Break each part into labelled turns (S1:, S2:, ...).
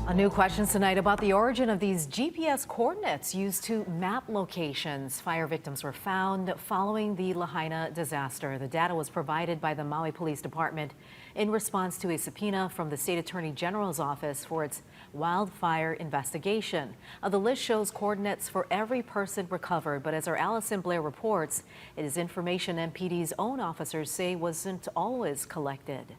S1: A new question tonight about the origin of these GPS coordinates used to map locations. Fire victims were found following the Lahaina disaster. The data was provided by the Maui Police Department in response to a subpoena from the State Attorney General's office for its wildfire investigation. The list shows coordinates for every person recovered, but as our Allison Blair reports, it is information MPD's own officers say wasn't always collected.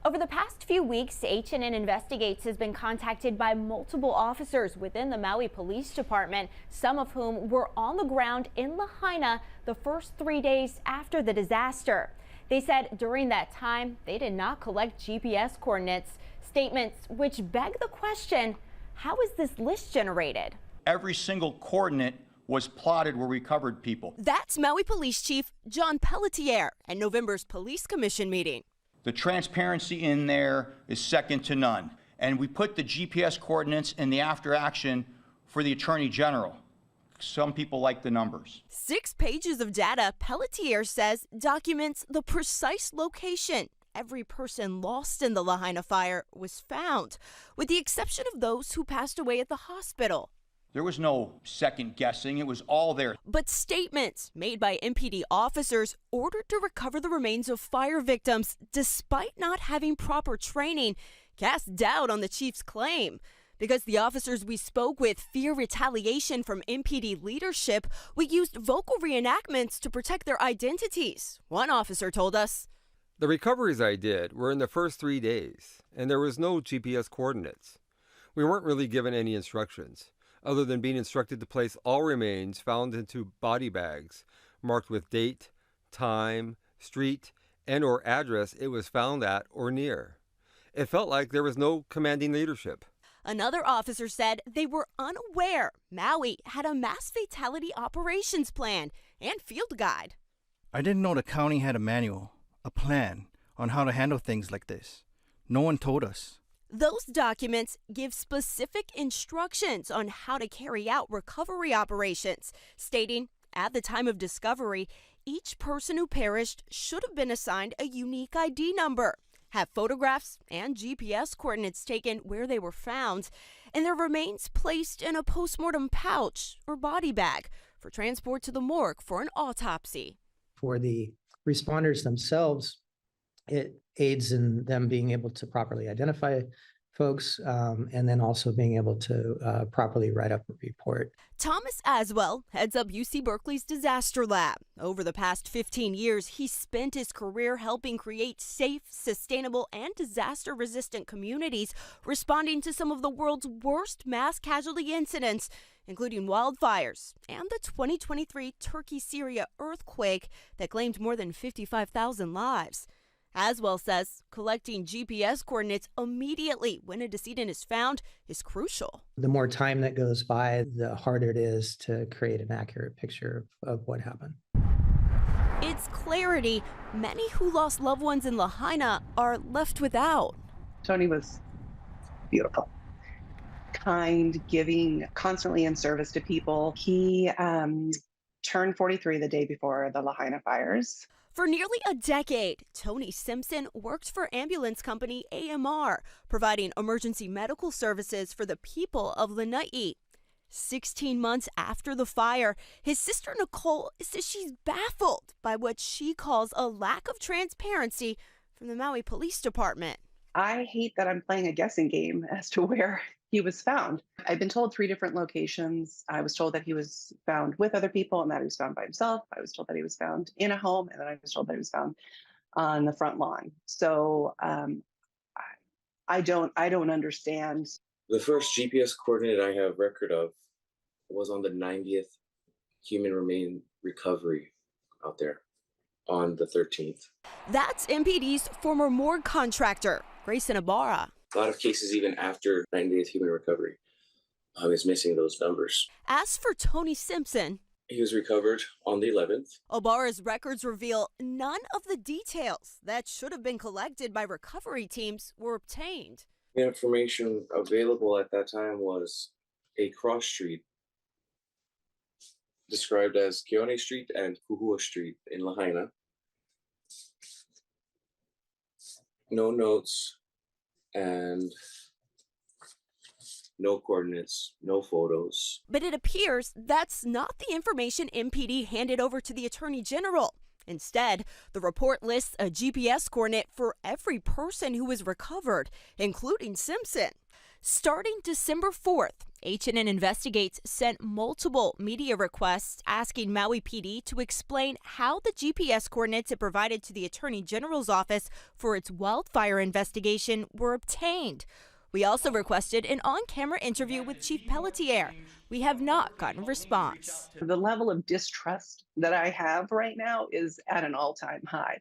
S2: Over the past few weeks, H&N Investigates has been contacted by multiple officers within the Maui Police Department, some of whom were on the ground in Lahaina the first 3 days after the disaster. They said during that time, they did not collect GPS coordinates, statements which beg the question, how is this list generated?
S3: Every single coordinate was plotted where we covered people.
S4: That's Maui Police Chief John Pelletier at November's Police Commission meeting.
S3: The transparency in there is second to none. And we put the GPS coordinates in the after action for the Attorney General. Some people like the numbers.
S4: 6 pages of data, Pelletier says, documents the precise location every person lost in the Lahaina fire was found, with the exception of those who passed away at the hospital.
S3: There was no second guessing. It was all there.
S4: But statements made by MPD officers ordered to recover the remains of fire victims, despite not having proper training, cast doubt on the chief's claim. Because the officers we spoke with fear retaliation from MPD leadership, we used vocal reenactments to protect their identities. One officer told us,
S5: "The recoveries I did were in the first 3 days, and there was no GPS coordinates. We weren't really given any instructions, other than being instructed to place all remains found into body bags marked with date, time, street, and/or address it was found at or near. It felt like there was no commanding leadership."
S4: Another officer said they were unaware Maui had a mass fatality operations plan and field guide.
S6: "I didn't know the county had a manual, a plan on how to handle things like this. No one told us."
S4: Those documents give specific instructions on how to carry out recovery operations, stating at the time of discovery, each person who perished should have been assigned a unique ID number, have photographs and GPS coordinates taken where they were found, and their remains placed in a postmortem pouch or body bag for transport to the morgue for an autopsy.
S7: For the responders themselves, it aids in them being able to properly identify folks and then also being able to properly write up a report.
S4: Thomas Aswell heads up UC Berkeley's disaster lab. Over the past 15 years, he spent his career helping create safe, sustainable, and disaster-resistant communities, responding to some of the world's worst mass casualty incidents, including wildfires and the 2023 Turkey-Syria earthquake that claimed more than 55,000 lives. Aswell says collecting GPS coordinates immediately when a decedent is found is crucial.
S7: The more time that goes by, the harder it is to create an accurate picture of what happened.
S4: It's clarity many who lost loved ones in Lahaina are left without.
S8: Tony was beautiful, kind, giving, constantly in service to people. He turned 43 the day before the Lahaina fires.
S4: For nearly a decade, Tony Simpson worked for ambulance company AMR, providing emergency medical services for the people of Lanai. 16 months after the fire, his sister Nicole says she's baffled by what she calls a lack of transparency from the Maui Police Department.
S8: I hate that I'm playing a guessing game as to where he was found. I've been told 3 different locations. I was told that he was found with other people and that he was found by himself. I was told that he was found in a home, and then I was told that he was found on the front lawn. So I don't understand.
S9: The first GPS coordinate I have record of was on the 90th human remain recovery out there on the 13th.
S4: That's MPD's former morgue contractor, Grayson Ibarra.
S9: A lot of cases, even after 90th human recovery, is missing those numbers.
S4: As for Tony Simpson,
S9: he was recovered on the 11th.
S4: Ibarra's records reveal none of the details that should have been collected by recovery teams were obtained.
S9: The information available at that time was a cross street described as Keone Street and Kuhua Street in Lahaina. No notes and no coordinates, no photos.
S4: But it appears that's not the information MPD handed over to the Attorney General. Instead, the report lists a GPS coordinate for every person who was recovered, including Simpson. Starting December 4th, H&N Investigates sent multiple media requests asking Maui PD to explain how the GPS coordinates it provided to the Attorney General's office for its wildfire investigation were obtained. We also requested an on-camera interview with Chief Pelletier. We have not gotten a response.
S8: The level of distrust that I have right now is at an all-time high.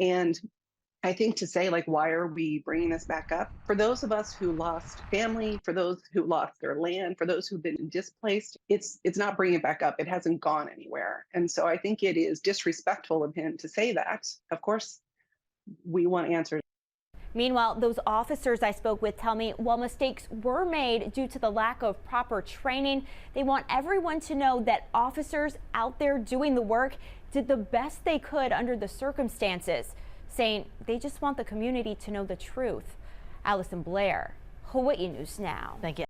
S8: And I think to say, like, why are we bringing this back up? For those of us who lost family, for those who lost their land, for those who've been displaced, it's not bringing it back up. It hasn't gone anywhere. And so I think it is disrespectful of him to say that. Of course, we want answers.
S2: Meanwhile, those officers I spoke with tell me while mistakes were made due to the lack of proper training, they want everyone to know that officers out there doing the work did the best they could under the circumstances, saying they just want the community to know the truth. Allison Blair, Hawaii News Now.
S1: Thank you.